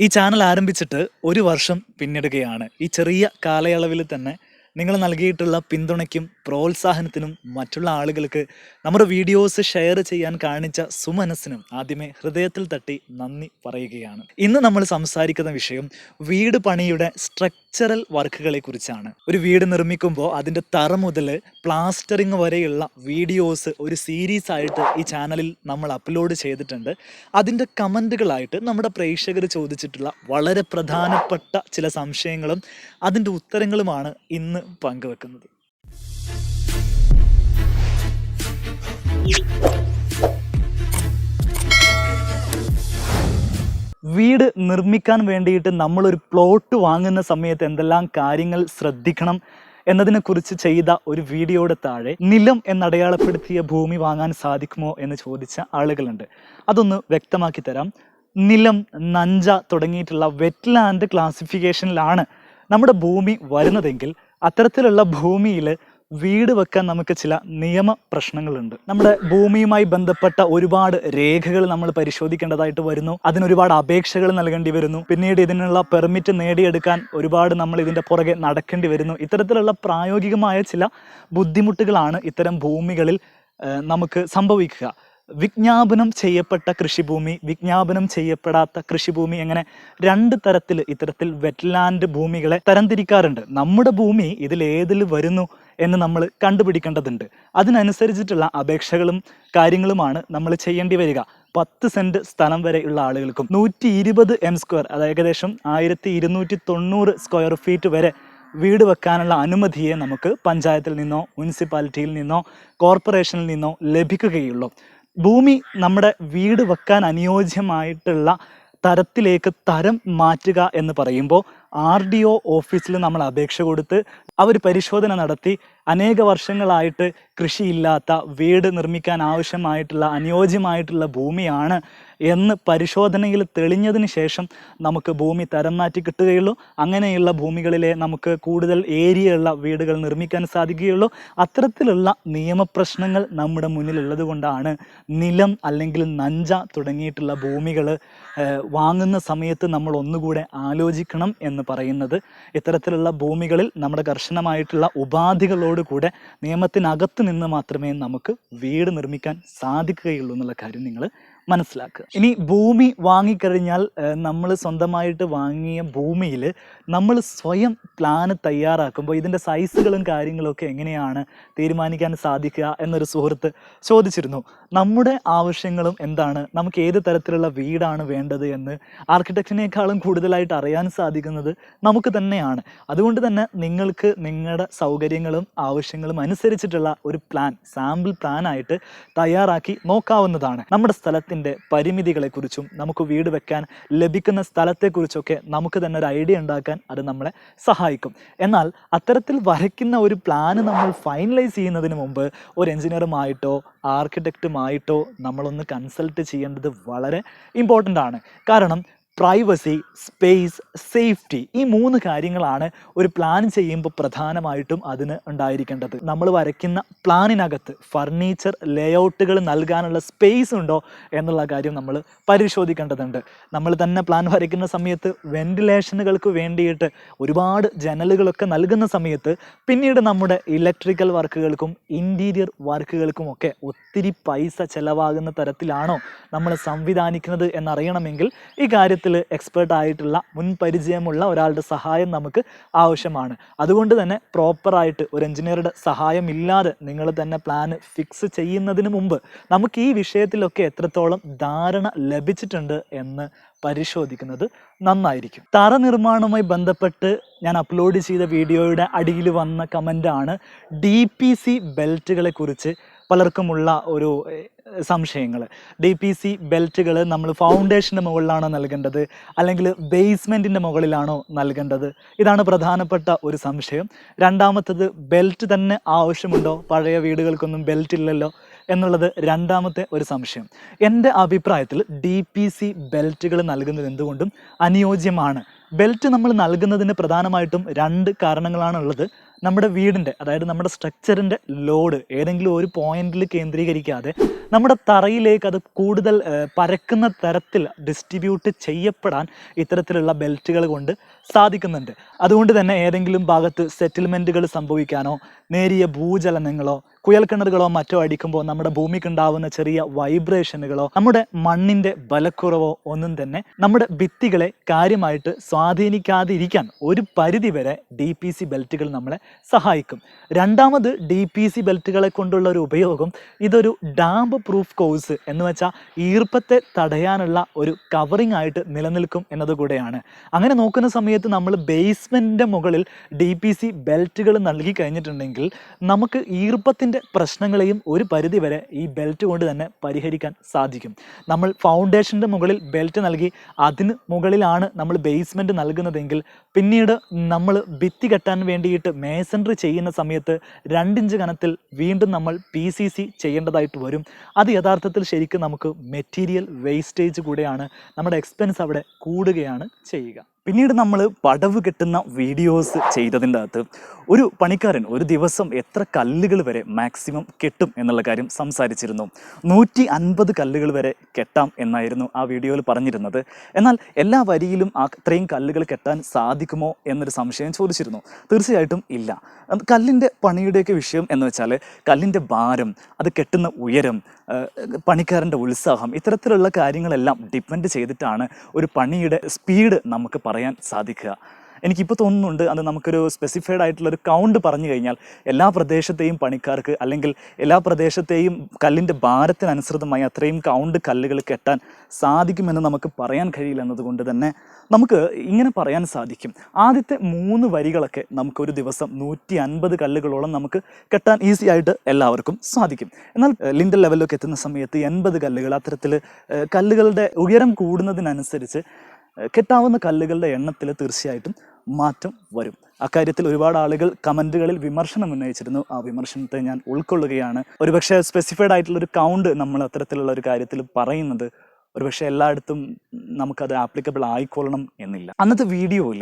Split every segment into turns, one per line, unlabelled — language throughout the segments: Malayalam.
ഈ ചാനൽ ആരംഭിച്ചിട്ട് ഒരു വർഷം പിന്നിടുകയാണ്. ഈ ചെറിയ കാലയളവിൽ തന്നെ നിങ്ങൾ നൽകിയിട്ടുള്ള പിന്തുണയ്ക്കും പ്രോത്സാഹനത്തിനും മറ്റുള്ള ആളുകൾക്ക് നമ്മുടെ വീഡിയോസ് ഷെയർ ചെയ്യാൻ കാണിച്ച സുമനസ്സിനും ആദ്യമേ ഹൃദയത്തിൽ തട്ടി നന്ദി പറയുകയാണ്. ഇന്ന് നമ്മൾ സംസാരിക്കുന്ന വിഷയം വീട് പണിയുടെ സ്ട്രക്ചറൽ വർക്കുകളെ കുറിച്ചാണ്. ഒരു വീട് നിർമ്മിക്കുമ്പോൾ അതിൻ്റെ തറ മുതൽ പ്ലാസ്റ്ററിങ് വരെയുള്ള വീഡിയോസ് ഒരു സീരീസ് ആയിട്ട് ഈ ചാനലിൽ നമ്മൾ അപ്ലോഡ് ചെയ്തിട്ടുണ്ട്. അതിൻ്റെ കമൻറ്റുകളായിട്ട് നമ്മുടെ പ്രേക്ഷകർ ചോദിച്ചിട്ടുള്ള വളരെ പ്രധാനപ്പെട്ട ചില സംശയങ്ങളും അതിൻ്റെ ഉത്തരങ്ങളുമാണ് ഇന്ന് പങ്കുവെക്കുന്നത്. വീട് നിർമ്മിക്കാൻ വേണ്ടിയിട്ട് നമ്മളൊരു പ്ലോട്ട് വാങ്ങുന്ന സമയത്ത് എന്തെല്ലാം കാര്യങ്ങൾ ശ്രദ്ധിക്കണം എന്നതിനെക്കുറിച്ച് ചെയ്ത ഒരു വീഡിയോയുടെ താഴെ നിലം എന്നടയാളപ്പെടുത്തിയ ഭൂമി വാങ്ങാൻ സാധിക്കുമോ എന്ന് ചോദിച്ച ആളുകളുണ്ട്. അതൊന്ന് വ്യക്തമാക്കി തരാം. നിലം, നഞ്ച തുടങ്ങിയിട്ടുള്ള വെറ്റ്ലാൻഡ് ക്ലാസിഫിക്കേഷനിലാണ് നമ്മുടെ ഭൂമി വരുന്നതെങ്കിൽ അത്തരത്തിലുള്ള ഭൂമിയിൽ വീട് വെക്കാൻ നമുക്ക് ചില നിയമ പ്രശ്നങ്ങളുണ്ട്. നമ്മുടെ ഭൂമിയുമായി ബന്ധപ്പെട്ട ഒരുപാട് രേഖകൾ നമ്മൾ പരിശോധിക്കേണ്ടതായിട്ട് വരുന്നു. അതിനൊരുപാട് അപേക്ഷകൾ നൽകേണ്ടി വരുന്നു. പിന്നീട് ഇതിനുള്ള പെർമിറ്റ് നേടിയെടുക്കാൻ ഒരുപാട് നമ്മൾ ഇതിൻ്റെ പുറകെ നടക്കേണ്ടി വരുന്നു. ഇത്തരത്തിലുള്ള പ്രായോഗികമായ ചില ബുദ്ധിമുട്ടുകളാണ് ഇത്തരം ഭൂമികളിൽ നമുക്ക് സംഭവിക്കുക. വിജ്ഞാപനം ചെയ്യപ്പെട്ട കൃഷിഭൂമി, വിജ്ഞാപനം ചെയ്യപ്പെടാത്ത കൃഷിഭൂമി, എങ്ങനെ രണ്ട് തരത്തിൽ ഇത്തരത്തിൽ വെറ്റ്ലാൻഡ് ഭൂമികളെ തരംതിരിക്കാറുണ്ട്. നമ്മുടെ ഭൂമി ഇതിലേതിൽ വരുന്നു എന്ന് നമ്മൾ കണ്ടുപിടിക്കേണ്ടതുണ്ട്. അതിനനുസരിച്ചിട്ടുള്ള അപേക്ഷകളും കാര്യങ്ങളുമാണ് നമ്മൾ ചെയ്യേണ്ടി വരിക. 10 സെൻറ്റ് സ്ഥലം വരെയുള്ള ആളുകൾക്കും 120 m², അത് ഏകദേശം 1290 സ്ക്വയർ ഫീറ്റ് വരെ വീട് വെക്കാനുള്ള അനുമതിയെ നമുക്ക് പഞ്ചായത്തിൽ നിന്നോ മുനിസിപ്പാലിറ്റിയിൽ നിന്നോ കോർപ്പറേഷനിൽ നിന്നോ ലഭിക്കുകയുള്ളൂ. ഭൂമി നമ്മുടെ വീട് വെക്കാൻ അനുയോജ്യമായിട്ടുള്ള തരത്തിലേക്ക് തരം മാറ്റുക എന്ന് പറയുമ്പോൾ RDO ഓഫീസിൽ നമ്മൾ അപേക്ഷ കൊടുത്ത് അവർ പരിശോധന നടത്തി അനേക വർഷങ്ങളായിട്ട് കൃഷിയില്ലാത്ത വീട് നിർമ്മിക്കാൻ ആവശ്യമായിട്ടുള്ള അനുയോജ്യമായിട്ടുള്ള ഭൂമിയാണ് എന്ന് പരിശോധനയിൽ തെളിഞ്ഞതിന് ശേഷം നമുക്ക് ഭൂമി തരം മാറ്റി കിട്ടുകയുള്ളൂ. അങ്ങനെയുള്ള ഭൂമികളിലെ നമുക്ക് കൂടുതൽ ഏരിയയുള്ള വീടുകൾ നിർമ്മിക്കാൻ സാധിക്കുകയുള്ളൂ. അത്തരത്തിലുള്ള നിയമപ്രശ്നങ്ങൾ നമ്മുടെ മുന്നിലുള്ളത് കൊണ്ടാണ് നിലം അല്ലെങ്കിൽ നഞ്ച തുടങ്ങിയിട്ടുള്ള ഭൂമികൾ വാങ്ങുന്ന സമയത്ത് നമ്മൾ ഒന്നുകൂടെ ആലോചിക്കണം എന്ന് പറയുന്നത്. ഇത്തരത്തിലുള്ള ഭൂമികളിൽ നമ്മുടെ കർശനമായിട്ടുള്ള ഉപാധികളോട് കൂടെ നിയമത്തിനകത്ത് നിന്ന് മാത്രമേ നമുക്ക് വീട് നിർമ്മിക്കാൻ സാധിക്കുകയുള്ളൂ എന്നുള്ള കാര്യം നിങ്ങൾ മനസ്സിലാക്കുക. ഇനി ഭൂമി വാങ്ങിക്കഴിഞ്ഞാൽ നമ്മൾ സ്വന്തമായിട്ട് വാങ്ങിയ ഭൂമിയിൽ നമ്മൾ സ്വയം പ്ലാന് തയ്യാറാക്കുമ്പോൾ ഇതിൻ്റെ സൈസുകളും കാര്യങ്ങളൊക്കെ എങ്ങനെയാണ് തീരുമാനിക്കാൻ സാധിക്കുക എന്നൊരു സുഹൃത്ത് ചോദിച്ചിരുന്നു. നമ്മുടെ ആവശ്യങ്ങളും എന്താണ്, നമുക്ക് ഏത് തരത്തിലുള്ള വീടാണ് വേണ്ടത് എന്ന് ആർക്കിടെക്റ്റിനേക്കാളും കൂടുതലായിട്ട് അറിയാൻ സാധിക്കുന്നത് നമുക്ക് തന്നെയാണ്. അതുകൊണ്ട് തന്നെ നിങ്ങൾക്ക് നിങ്ങളുടെ സൗകര്യങ്ങളും ആവശ്യങ്ങളും അനുസരിച്ചിട്ടുള്ള ഒരു പ്ലാൻ, സാമ്പിൾ പ്ലാനായിട്ട് തയ്യാറാക്കി നോക്കാവുന്നതാണ്. നമ്മുടെ സ്ഥലത്തിൻ്റെ പരിമിതികളെക്കുറിച്ചും നമുക്ക് വീട് വെക്കാൻ ലഭിക്കുന്ന സ്ഥലത്തെക്കുറിച്ചൊക്കെ നമുക്ക് തന്നെ ഒരു ഐഡിയ ഉണ്ടാക്കാൻ അത് നമ്മളെ സഹായിക്കും. എന്നാൽ അത്തരത്തിൽ വരയ്ക്കുന്ന ഒരു പ്ലാന് നമ്മൾ ഫൈനലൈസ് ചെയ്യുന്നതിന് മുമ്പ് ഒരു എഞ്ചിനീയറുമായിട്ടോ ആർക്കിടെക്റ്റുമായിട്ടോ നമ്മളൊന്ന് കൺസൾട്ട് ചെയ്യേണ്ടത് വളരെ ഇമ്പോർട്ടൻ്റ് ആണ്. കാരണം പ്രൈവസി, സ്പേസ്, സേഫ്റ്റി, ഈ 3 കാര്യങ്ങളാണ് ഒരു പ്ലാൻ ചെയ്യുമ്പോൾ പ്രധാനമായിട്ടും അതിന് ഉണ്ടായിരിക്കേണ്ടത്. നമ്മൾ വരയ്ക്കുന്ന പ്ലാനിനകത്ത് ഫർണിച്ചർ ലേഔട്ടുകൾ നൽകാനുള്ള സ്പേസ് ഉണ്ടോ എന്നുള്ള കാര്യം നമ്മൾ പരിശോധിക്കേണ്ടതുണ്ട്. നമ്മൾ തന്നെ പ്ലാൻ വരയ്ക്കുന്ന സമയത്ത് വെന്റിലേഷനുകൾക്ക് വേണ്ടിയിട്ട് ഒരുപാട് ജനലുകളൊക്കെ നൽകുന്ന സമയത്ത് പിന്നീട് നമ്മുടെ ഇലക്ട്രിക്കൽ വർക്കുകൾക്കും ഇൻറ്റീരിയർ വർക്കുകൾക്കും ഒക്കെ ഒത്തിരി പൈസ ചിലവാകുന്ന തരത്തിലാണോ നമ്മൾ സംവിധാനിക്കുന്നത് എന്നറിയണമെങ്കിൽ ഈ കാര്യത്തിൽ എക്സ്പേർട്ട് ആയിട്ടുള്ള മുൻപരിചയമുള്ള ഒരാളുടെ സഹായം നമുക്ക് ആവശ്യമാണ്. അതുകൊണ്ട് തന്നെ പ്രോപ്പറായിട്ട് ഒരു എഞ്ചിനീയറുടെ സഹായം ഇല്ലാതെ നിങ്ങൾ തന്നെ പ്ലാൻ ഫിക്സ് ചെയ്യുന്നതിന് മുമ്പ് നമുക്ക് ഈ വിഷയത്തിലൊക്കെ എത്രത്തോളം ധാരണ ലഭിച്ചിട്ടുണ്ട് എന്ന് പരിശോധിക്കുന്നത് നന്നായിരിക്കും. തറ നിർമ്മാണവുമായി ബന്ധപ്പെട്ട് ഞാൻ അപ്ലോഡ് ചെയ്ത വീഡിയോയുടെ അടിയിൽ വന്ന കമൻ്റാണ് DPC ബെൽറ്റുകളെ കുറിച്ച് പലർക്കുമുള്ള ഒരു സംശയങ്ങൾ. DPC ബെൽറ്റുകൾ നമ്മൾ ഫൗണ്ടേഷൻ്റെ മുകളിലാണോ നൽകേണ്ടത് അല്ലെങ്കിൽ ബേസ്മെൻറ്റിൻ്റെ മുകളിലാണോ നൽകേണ്ടത്? ഇതാണ് പ്രധാനപ്പെട്ട ഒരു സംശയം. രണ്ടാമത്തത്, ബെൽറ്റ് തന്നെ ആവശ്യമുണ്ടോ? പഴയ വീടുകൾക്കൊന്നും ബെൽറ്റ് ഇല്ലല്ലോ എന്നുള്ളത് രണ്ടാമത്തെ ഒരു സംശയം. എൻ്റെ അഭിപ്രായത്തിൽ DPC ബെൽറ്റുകൾ നൽകുന്നത് എന്തുകൊണ്ടും അനുയോജ്യമാണ്. ബെൽറ്റ് നമ്മൾ നൽകുന്നതിന് പ്രധാനമായിട്ടും 2 കാരണങ്ങളാണുള്ളത്. നമ്മുടെ വീടിൻ്റെ അതായത് നമ്മുടെ സ്ട്രക്ചറിൻ്റെ ലോഡ് ഏതെങ്കിലും ഒരു പോയിന്റിൽ കേന്ദ്രീകരിക്കാതെ നമ്മുടെ തറയിലേക്ക് അത് കൂടുതൽ പരക്കുന്ന തരത്തിൽ ഡിസ്ട്രിബ്യൂട്ട് ചെയ്യപ്പെടാൻ ഇത്തരത്തിലുള്ള ബെൽറ്റുകൾ കൊണ്ട് സാധിക്കുന്നുണ്ട്. അതുകൊണ്ട് തന്നെ ഏതെങ്കിലും ഭാഗത്ത് സെറ്റിൽമെൻറ്റുകൾ സംഭവിക്കാനോ നേരിയ ഭൂചലനങ്ങളോ കുഴൽക്കിണറുകളോ മറ്റോ അടിക്കുമ്പോൾ നമ്മുടെ ഭൂമിക്കുണ്ടാവുന്ന ചെറിയ വൈബ്രേഷനുകളോ നമ്മുടെ മണ്ണിൻ്റെ ബലക്കുറവോ ഒന്നും തന്നെ നമ്മുടെ ഭിത്തികളെ കാര്യമായിട്ട് സ്വാധീനിക്കാതിരിക്കാൻ ഒരു പരിധിവരെ DPC ബെൽറ്റുകൾ നമ്മളെ സഹായിക്കും. രണ്ടാമത് DPC ബെൽറ്റുകളെ കൊണ്ടുള്ള ഒരു ഉപയോഗം ഇതൊരു ഡാമ്പ് പ്രൂഫ് കോഴ്സ് എന്ന് വെച്ചാൽ ഈർപ്പത്തെ തടയാനുള്ള ഒരു കവറിംഗ് ആയിട്ട് നിലനിൽക്കും എന്നതുകൂടെയാണ്. അങ്ങനെ നോക്കുന്ന സമയത്ത് നമ്മൾ ബേസ്മെൻറ്റിൻ്റെ മുകളിൽ DPC ബെൽറ്റുകൾ നൽകി കഴിഞ്ഞിട്ടുണ്ടെങ്കിൽ നമുക്ക് ഈർപ്പത്തിൻ്റെ പ്രശ്നങ്ങളെയും ഒരു പരിധിവരെ ഈ ബെൽറ്റ് കൊണ്ട് തന്നെ പരിഹരിക്കാൻ സാധിക്കും. നമ്മൾ ഫൗണ്ടേഷൻ്റെ മുകളിൽ ബെൽറ്റ് നൽകി അതിന് മുകളിലാണ് നമ്മൾ ബേസ്മെൻറ്റ് നൽകുന്നതെങ്കിൽ പിന്നീട് നമ്മൾ ഭിത്തി കെട്ടാൻ വേണ്ടിയിട്ട് മേസൺറി ചെയ്യുന്ന സമയത്ത് 2 ഇഞ്ച് കനത്തിൽ വീണ്ടും നമ്മൾ PCC ചെയ്യേണ്ടതായിട്ട് വരും. അത് യഥാർത്ഥത്തിൽ ശരിക്കും നമുക്ക് മെറ്റീരിയൽ വേസ്റ്റേജ് കൂടെയാണ്, നമ്മുടെ എക്സ്പെൻസ് അവിടെ കൂടുകയാണ് ചെയ്യുക. പിന്നീട് നമ്മൾ പടവ് കെട്ടുന്ന വീഡിയോസ് ചെയ്തതിൻ്റെ അകത്ത് ഒരു പണിക്കാരൻ ഒരു ദിവസം എത്ര കല്ലുകൾ വരെ മാക്സിമം കെട്ടും എന്നുള്ള കാര്യം സംസാരിച്ചിരുന്നു. 150 കല്ലുകൾ വരെ കെട്ടാം എന്നായിരുന്നു ആ വീഡിയോയിൽ പറഞ്ഞിരുന്നത്. എന്നാൽ എല്ലാ വരിയിലും അത്രയും കല്ലുകൾ കെട്ടാൻ സാധിക്കുമോ എന്നൊരു സംശയം ചോദിച്ചിരുന്നു. തീർച്ചയായിട്ടും ഇല്ല. കല്ലിൻ്റെ പണിയുടെയൊക്കെ വിഷയം എന്ന് വെച്ചാൽ കല്ലിൻ്റെ ഭാരം, അത് കെട്ടുന്ന ഉയരം, പണിക്കാരൻ്റെ ഉത്സാഹം, ഇത്തരത്തിലുള്ള കാര്യങ്ങളെല്ലാം ഡിപ്പെൻഡ് ചെയ്തിട്ടാണ് ഒരു പണിയുടെ സ്പീഡ് നമുക്ക് പറയാൻ സാധിക്കുക. എനിക്കിപ്പോൾ തോന്നുന്നുണ്ട് അത് നമുക്കൊരു സ്പെസിഫൈഡ് ആയിട്ടുള്ളൊരു കൗണ്ട് പറഞ്ഞു കഴിഞ്ഞാൽ എല്ലാ പ്രദേശത്തെയും പണിക്കാർക്ക് അല്ലെങ്കിൽ എല്ലാ പ്രദേശത്തെയും കല്ലിൻ്റെ ഭാരത്തിനനുസൃതമായി അത്രയും കൗണ്ട് കല്ലുകൾ കെട്ടാൻ സാധിക്കുമെന്ന് നമുക്ക് പറയാൻ കഴിയില്ല. എന്നതുകൊണ്ട് തന്നെ നമുക്ക് ഇങ്ങനെ പറയാൻ സാധിക്കും, ആദ്യത്തെ 3 വരികളൊക്കെ നമുക്കൊരു ദിവസം 150 കല്ലുകളോളം നമുക്ക് കെട്ടാൻ ഈസി ആയിട്ട് എല്ലാവർക്കും സാധിക്കും. എന്നാൽ ലിൻഡൽ ലെവലിലൊക്കെ എത്തുന്ന സമയത്ത് 80 കല്ലുകൾ, അത്തരത്തിൽ കല്ലുകളുടെ ഉയരം കൂടുന്നതിനനുസരിച്ച് കെട്ടാവുന്ന കല്ലുകളുടെ എണ്ണത്തിൽ തീർച്ചയായിട്ടും മാറ്റം വരും. അക്കാര്യത്തിൽ ഒരുപാട് ആളുകൾ കമൻറ്റുകളിൽ വിമർശനം ഉന്നയിച്ചിരുന്നു. ആ വിമർശനത്തെ ഞാൻ ഉൾക്കൊള്ളുകയാണ്. ഒരുപക്ഷെ സ്പെസിഫൈഡ് ആയിട്ടുള്ളൊരു കൗണ്ട് നമ്മൾ അത്തരത്തിലുള്ള ഒരു കാര്യത്തിൽ പറയുന്നത് ഒരുപക്ഷെ എല്ലായിടത്തും നമുക്കത് ആപ്ലിക്കബിൾ ആയിക്കൊള്ളണം എന്നില്ല. അന്നത്തെ വീഡിയോയിൽ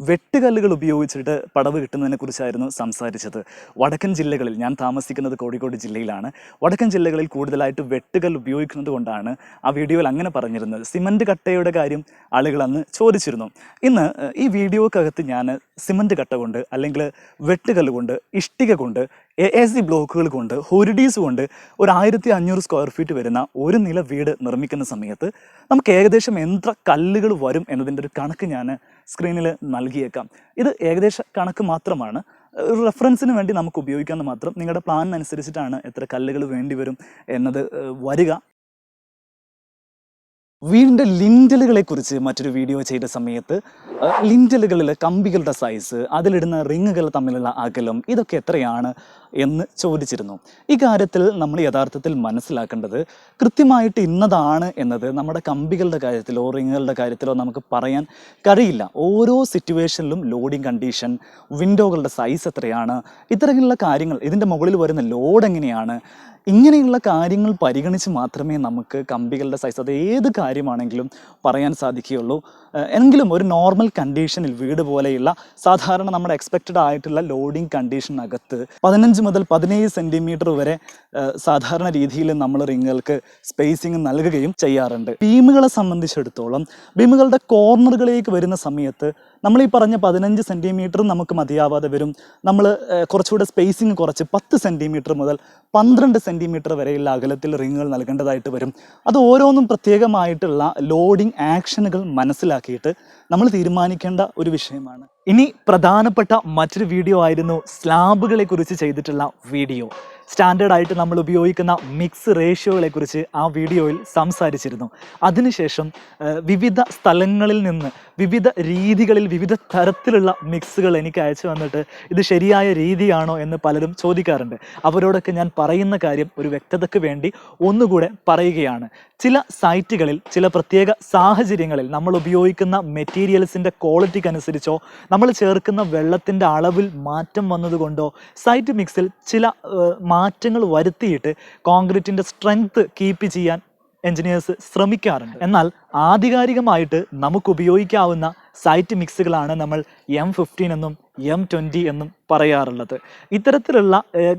വെട്ടുകല്ലുകൾ ഉപയോഗിച്ചിട്ട് പടവ് കിട്ടുന്നതിനെ കുറിച്ചായിരുന്നു സംസാരിച്ചത്. വടക്കൻ ജില്ലകളിൽ, ഞാൻ താമസിക്കുന്നത് കോഴിക്കോട് ജില്ലയിലാണ്, വടക്കൻ ജില്ലകളിൽ കൂടുതലായിട്ട് വെട്ടുകല്ല് ഉപയോഗിക്കുന്നത് കൊണ്ടാണ് ആ വീഡിയോയിൽ അങ്ങനെ പറഞ്ഞിരുന്നത്. സിമൻറ്റ് കട്ടയുടെ കാര്യം ആളുകൾ അന്ന് ചോദിച്ചിരുന്നു. ഇന്ന് ഈ വീഡിയോക്കകത്ത് ഞാൻ സിമൻറ്റ് കട്ട കൊണ്ട് അല്ലെങ്കിൽ വെട്ടുകല്ല് കൊണ്ട്, ഇഷ്ടിക കൊണ്ട്, AAC ബ്ലോക്കുകൾ കൊണ്ട്, ഹൊരിഡീസ് കൊണ്ട് ഒരു 1500 സ്ക്വയർ ഫീറ്റ് വരുന്ന ഒരു നില വീട് നിർമ്മിക്കുന്ന സമയത്ത് നമുക്ക് ഏകദേശം എത്ര കല്ലുകൾ വരും എന്നതിൻ്റെ ഒരു കണക്ക് ഞാൻ സ്ക്രീനിൽ നൽകിയേക്കാം. ഇത് ഏകദേശ കണക്ക് മാത്രമാണ്, ഒരു റെഫറൻസിന് വേണ്ടി നമുക്ക് ഉപയോഗിക്കാമെന്ന് മാത്രം. നിങ്ങളുടെ പ്ലാനിനനുസരിച്ചിട്ടാണ് എത്ര കല്ലുകൾ വേണ്ടി വരും എന്നത് വരിക. വീടിൻ്റെ ലിൻഡലുകളെ കുറിച്ച് മറ്റൊരു വീഡിയോ ചെയ്ത സമയത്ത് ലിൻഡലുകളിൽ കമ്പികളുടെ സൈസ്, അതിലിടുന്ന റിങ്ങുകൾ തമ്മിലുള്ള അകലം, ഇതൊക്കെ എത്രയാണ് എന്ന് ചോദിച്ചിരുന്നു. ഈ കാര്യത്തിൽ നമ്മൾ യഥാർത്ഥത്തിൽ മനസ്സിലാക്കേണ്ടത് കൃത്യമായിട്ട് ഇന്നതാണ് എന്നത് നമ്മുടെ കമ്പികളുടെ കാര്യത്തിലോ റിങ്ങുകളുടെ കാര്യത്തിലോ നമുക്ക് പറയാൻ കഴിയില്ല. ഓരോ സിറ്റുവേഷനിലും ലോഡിങ് കണ്ടീഷൻ, വിൻഡോകളുടെ സൈസ് എത്രയാണ്, ഇത്തരത്തിലുള്ള കാര്യങ്ങൾ, ഇതിൻ്റെ മുകളിൽ വരുന്ന ലോഡ് എങ്ങനെയാണ്, ഇങ്ങനെയുള്ള കാര്യങ്ങൾ പരിഗണിച്ച് മാത്രമേ നമുക്ക് കമ്പികളുടെ സൈസ്, അത് ഏത് കാര്യമാണെങ്കിലും പറയാൻ സാധിക്കുകയുള്ളൂ. എങ്കിലും ഒരു നോർമൽ കണ്ടീഷനിൽ വീട് പോലെയുള്ള സാധാരണ നമ്മുടെ എക്സ്പെക്റ്റഡ് ആയിട്ടുള്ള ലോഡിങ് കണ്ടീഷനകത്ത് 15 മുതൽ 17 സെൻറ്റിമീറ്റർ വരെ സാധാരണ രീതിയിൽ നമ്മൾ റിങ്ങുകൾക്ക് സ്പേസിങ് നൽകുകയും ചെയ്യാറുണ്ട്. ബീമുകളെ സംബന്ധിച്ചിടത്തോളം ബീമുകളുടെ കോർണറുകളിലേക്ക് വരുന്ന സമയത്ത് നമ്മൾ ഈ പറഞ്ഞ 15 സെൻറ്റിമീറ്റർ നമുക്ക് മതിയാവാതെ വരും. നമ്മൾ കുറച്ചുകൂടെ സ്പേസിങ് കുറച്ച് 10 സെൻറ്റിമീറ്റർ മുതൽ 12 സെൻറ്റിമീറ്റർ വരെയുള്ള അകലത്തിൽ റിങ്ങുകൾ നൽകേണ്ടതായിട്ട് വരും. അത് ഓരോന്നും പ്രത്യേകമായിട്ടുള്ള ലോഡിങ് ആക്ഷനുകൾ മനസ്സിലാക്കിയിട്ട് നമ്മൾ തീരുമാനിക്കേണ്ട ഒരു വിഷയമാണ്. ഇനി പ്രധാനപ്പെട്ട മറ്റൊരു വീഡിയോ ആയിരുന്നു സ്ലാബുകളെ കുറിച്ച് ചെയ്തിട്ടുള്ള വീഡിയോ. സ്റ്റാൻഡേർഡ് ആയിട്ട് നമ്മൾ ഉപയോഗിക്കുന്ന മിക്സ് റേഷ്യോകളെ കുറിച്ച് ആ വീഡിയോയിൽ സംസാരിച്ചിരുന്നു. അതിനുശേഷം വിവിധ സ്ഥലങ്ങളിൽ നിന്ന് വിവിധ രീതികളിൽ വിവിധ തരത്തിലുള്ള മിക്സുകൾ എനിക്ക് അയച്ചു വന്നിട്ട് ഇത് ശരിയായ രീതിയാണോ എന്ന് പലരും ചോദിക്കാറുണ്ട്. അവരോടൊക്കെ ഞാൻ പറയുന്ന കാര്യം ഒരു വ്യക്തതയ്ക്ക് വേണ്ടി ഒന്നുകൂടെ പറയുകയാണ്. ചില സൈറ്റുകളിൽ ചില പ്രത്യേക സാഹചര്യങ്ങളിൽ നമ്മൾ ഉപയോഗിക്കുന്ന മെറ്റീരിയൽസിൻ്റെ ക്വാളിറ്റിക്കനുസരിച്ചോ നമ്മൾ ചേർക്കുന്ന വെള്ളത്തിൻ്റെ അളവിൽ മാറ്റം വന്നതുകൊണ്ടോ സൈറ്റ് മിക്സിൽ ചില മാറ്റങ്ങൾ വരുത്തിയിട്ട് കോൺക്രീറ്റിൻ്റെ സ്ട്രെങ്ത് കീപ്പ് ചെയ്യാൻ എഞ്ചിനീയേഴ്സ് ശ്രമിക്കാറുണ്ട്. എന്നാൽ ആധികാരികമായിട്ട് നമുക്ക് ഉപയോഗിക്കാവുന്ന സൈറ്റ് മിക്സുകളാണ് നമ്മൾ M15 എന്നും M20 എന്നും പറയാറുള്ളത്. ഇത്തരത്തിലുള്ള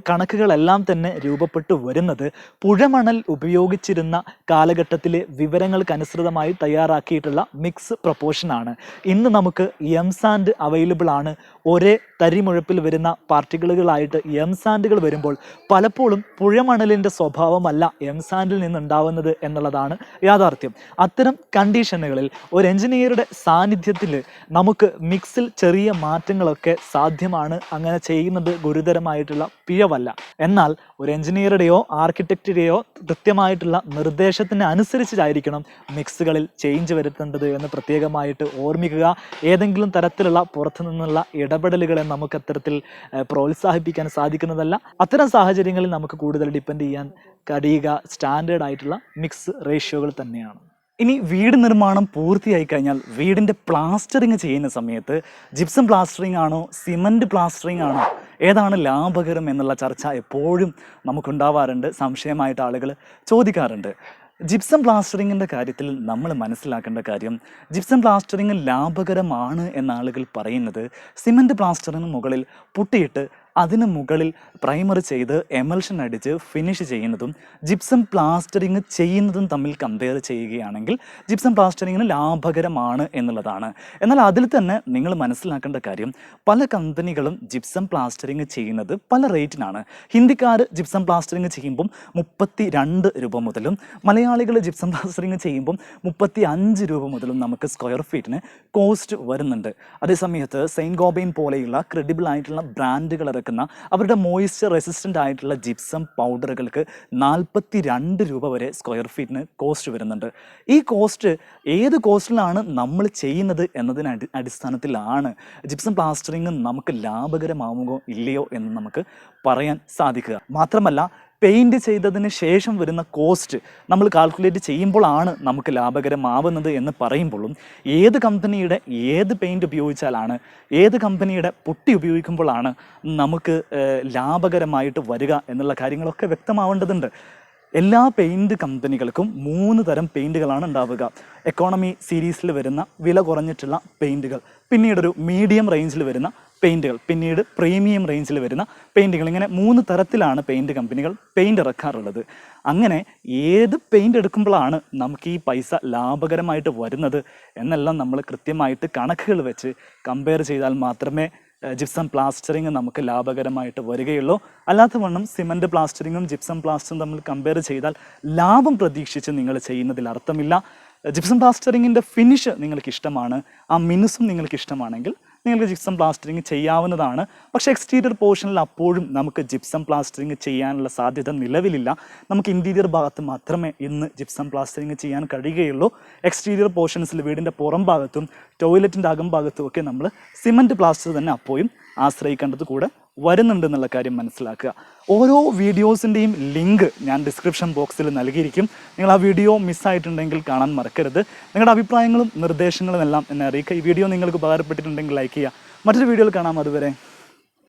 കണക്കുകളെല്ലാം തന്നെ രൂപപ്പെട്ടു വരുന്നത് പുഴമണൽ ഉപയോഗിച്ചിരുന്ന കാലഘട്ടത്തിലെ വിവരങ്ങൾക്കനുസൃതമായി തയ്യാറാക്കിയിട്ടുള്ള മിക്സ് പ്രൊപ്പോർഷനാണ്. ഇന്ന് നമുക്ക് എം സാൻഡ് അവൈലബിൾ ആണ്. ഒരേ തരിമുഴപ്പിൽ വരുന്ന പാർട്ടിക്കിളുകളായിട്ട് എം സാൻഡുകൾ വരുമ്പോൾ പലപ്പോഴും പുഴമണലിൻ്റെ സ്വഭാവമല്ല എം സാൻഡിൽ നിന്നുണ്ടാവുന്നത് എന്നുള്ളതാണ് യാഥാർത്ഥ്യം. അത്തരം കണ്ടീഷനുകളിൽ ഒരു എഞ്ചിനീയറുടെ സാന്നിധ്യത്തിൽ നമുക്ക് മിക്സിൽ ചെറിയ മാറ്റങ്ങളൊക്കെ സാധ്യമാണ്. അങ്ങനെ ചെയ്യുന്നത് ഗുരുതരമായിട്ടുള്ള പിഴവല്ല. എന്നാൽ ഒരു എഞ്ചിനീയറുടെയോ ആർക്കിടെക്റ്റിൻ്റെയോ കൃത്യമായിട്ടുള്ള നിർദ്ദേശത്തിന് അനുസരിച്ചായിരിക്കണം മിക്സുകളിൽ ചേഞ്ച് വരുത്തേണ്ടത് എന്ന് പ്രത്യേകമായിട്ട് ഓർമ്മിക്കുക. ഏതെങ്കിലും തരത്തിലുള്ള പുറത്തു നിന്നുള്ള ഇടപെടലുകളെ നമുക്ക് അത്തരത്തിൽ പ്രോത്സാഹിപ്പിക്കാൻ സാധിക്കുന്നതല്ല. അത്തരം സാഹചര്യങ്ങളിൽ നമുക്ക് കൂടുതൽ ഡിപ്പെൻഡ് ചെയ്യാൻ കഴിയുക സ്റ്റാൻഡേർഡ് ആയിട്ടുള്ള മിക്സ് റേഷ്യോകൾ തന്നെയാണ്. ഇനി വീട് നിർമ്മാണം പൂർത്തിയായി കഴിഞ്ഞാൽ വീടിൻ്റെ പ്ലാസ്റ്ററിങ് ചെയ്യുന്ന സമയത്ത് ജിപ്സം പ്ലാസ്റ്ററിങ് ആണോ സിമൻറ്റ് പ്ലാസ്റ്ററിങ് ആണോ ഏതാണ് ലാഭകരം എന്നുള്ള ചർച്ച എപ്പോഴും നമുക്കുണ്ടാവാറുണ്ട്. സംശയമായിട്ട് ആളുകൾ ചോദിക്കാറുണ്ട്. ജിപ്സം പ്ലാസ്റ്ററിങ്ങിൻ്റെ കാര്യത്തിൽ നമ്മൾ മനസ്സിലാക്കേണ്ട കാര്യം, ജിപ്സം പ്ലാസ്റ്ററിങ് ലാഭകരമാണ് എന്ന ആളുകൾ പറയുന്നത് സിമൻറ്റ് പ്ലാസ്റ്ററിന് മുകളിൽ പുട്ടിയിട്ട് അതിന് മുകളിൽ പ്രൈമർ ചെയ്ത് എമൽഷൻ അടിച്ച് ഫിനിഷ് ചെയ്യുന്നതും ജിപ്സം പ്ലാസ്റ്ററിങ് ചെയ്യുന്നതും തമ്മിൽ കമ്പയർ ചെയ്യുകയാണെങ്കിൽ ജിപ്സം പ്ലാസ്റ്ററിങ്ങിന് ലാഭകരമാണ് എന്നുള്ളതാണ്. എന്നാൽ അതിൽ തന്നെ നിങ്ങൾ മനസ്സിലാക്കേണ്ട കാര്യം, പല കമ്പനികളും ജിപ്സം പ്ലാസ്റ്ററിങ് ചെയ്യുന്നത് പല റേറ്റിനാണ്. ഹിന്ദിക്കാർ ജിപ്സം പ്ലാസ്റ്ററിങ് ചെയ്യുമ്പം 32 രൂപ മുതലും മലയാളികൾ ജിപ്സം പ്ലാസ്റ്ററിങ് ചെയ്യുമ്പം 35 രൂപ മുതലും നമുക്ക് സ്ക്വയർ ഫീറ്റിന് കോസ്റ്റ് വരുന്നുണ്ട്. അതേസമയത്ത് സെയിൻറ്റ് ഗോബൈൻ പോലെയുള്ള ക്രെഡിബിൾ ആയിട്ടുള്ള ബ്രാൻഡുകൾ അവരുടെ മോയ്സ്ചർ റെസിസ്റ്റൻ്റ് ആയിട്ടുള്ള ജിപ്സം പൗഡറുകൾക്ക് 42 രൂപ വരെ സ്ക്വയർ ഫീറ്റിന് കോസ്റ്റ് വരുന്നുണ്ട്. ഈ കോസ്റ്റ് ഏത് കോസ്റ്റിലാണ് നമ്മൾ ചെയ്യുന്നത് എന്നതിന് അടിസ്ഥാനത്തിലാണ് ജിപ്സം പ്ലാസ്റ്ററിങ് നമുക്ക് ലാഭകരമാവുകയോ ഇല്ലയോ എന്ന് നമുക്ക് പറയാൻ സാധിക്കുക. മാത്രമല്ല പെയിൻറ്റ് ചെയ്തതിന് ശേഷം വരുന്ന കോസ്റ്റ് നമ്മൾ കാൽക്കുലേറ്റ് ചെയ്യുമ്പോഴാണ് നമുക്ക് ലാഭകരമാവുന്നത് എന്ന് പറയുമ്പോഴും ഏത് കമ്പനിയുടെ ഏത് പെയിൻറ്റ് ഉപയോഗിച്ചാലാണ്, ഏത് കമ്പനിയുടെ പുട്ടി ഉപയോഗിക്കുമ്പോഴാണ് നമുക്ക് ലാഭകരമായിട്ട് വരിക എന്നുള്ള കാര്യങ്ങളൊക്കെ വ്യക്തമാവേണ്ടതുണ്ട്. എല്ലാ പെയിൻറ്റ് കമ്പനികൾക്കും 3 തരം പെയിൻറ്റുകളാണ് ഉണ്ടാവുക. എക്കോണമി സീരീസിൽ വരുന്ന വില കുറഞ്ഞിട്ടുള്ള പെയിൻറ്റുകൾ, പിന്നീടൊരു മീഡിയം റേഞ്ചിൽ വരുന്ന പെയിൻറ്റുകൾ, പിന്നീട് പ്രീമിയം റേഞ്ചിൽ വരുന്ന പെയിൻറ്റുകൾ. ഇങ്ങനെ 3 തരത്തിലാണ് പെയിൻറ്റ് കമ്പനികൾ പെയിൻറ്റ് ഇറക്കാറുള്ളത്. അങ്ങനെ ഏത് പെയിൻറ്റ് എടുക്കുമ്പോഴാണ് നമുക്ക് ഈ പൈസ ലാഭകരമായിട്ട് വരുന്നത് എന്നെല്ലാം നമ്മൾ കൃത്യമായിട്ട് കണക്കുകൾ വെച്ച് കമ്പയർ ചെയ്താൽ മാത്രമേ ജിപ്സം പ്ലാസ്റ്ററിങ് നമുക്ക് ലാഭകരമായിട്ട് വരികയുള്ളൂ. അല്ലാത്ത വണ്ണം സിമൻറ്റ് പ്ലാസ്റ്ററിങ്ങും ജിപ്സം പ്ലാസ്റ്ററും തമ്മിൽ കമ്പയർ ചെയ്താൽ ലാഭം പ്രതീക്ഷിച്ച് നിങ്ങൾ ചെയ്യുന്നതിൽ അർത്ഥമില്ല. ജിപ്സം പ്ലാസ്റ്ററിങ്ങിൻ്റെ ഫിനിഷ് നിങ്ങൾക്ക് ഇഷ്ടമാണ്, ആ മിനുസും നിങ്ങൾക്ക് ഇഷ്ടമാണെങ്കിൽ നിങ്ങൾക്ക് ജിപ്സം പ്ലാസ്റ്ററിങ് ചെയ്യാവുന്നതാണ്. പക്ഷേ എക്സ്റ്റീരിയർ പോർഷനിൽ അപ്പോഴും നമുക്ക് ജിപ്സം പ്ലാസ്റ്ററിങ് ചെയ്യാനുള്ള സാധ്യത നിലവിലില്ല. നമുക്ക് ഇൻറ്റീരിയർ ഭാഗത്ത് മാത്രമേ ഇന്ന് ജിപ്സം പ്ലാസ്റ്ററിങ് ചെയ്യാൻ കഴിയുകയുള്ളൂ. എക്സ്റ്റീരിയർ പോർഷൻസിൽ വീടിൻ്റെ പുറം ഭാഗത്തും ടോയ്ലറ്റിൻ്റെ അകം ഭാഗത്തും ഒക്കെ നമ്മൾ സിമൻറ്റ് പ്ലാസ്റ്റർ തന്നെ അപ്പോഴും ആശ്രയിക്കേണ്ടത് കൂടെ വരുന്നുണ്ട് എന്നുള്ള കാര്യം മനസ്സിലാക്കുക. ഓരോ വീഡിയോസിൻ്റെയും ലിങ്ക് ഞാൻ ഡിസ്ക്രിപ്ഷൻ ബോക്സിൽ നൽകിയിരിക്കും. നിങ്ങൾ ആ വീഡിയോ മിസ്സായിട്ടുണ്ടെങ്കിൽ കാണാൻ മറക്കരുത്. നിങ്ങളുടെ അഭിപ്രായങ്ങളും നിർദ്ദേശങ്ങളും എല്ലാം എന്നെ അറിയിക്കുക. ഈ വീഡിയോ നിങ്ങൾക്ക് ഉപകാരപ്പെട്ടിട്ടുണ്ടെങ്കിൽ ലൈക്ക് ചെയ്യുക. മറ്റൊരു വീഡിയോയിൽ കാണാം. അതുവരെ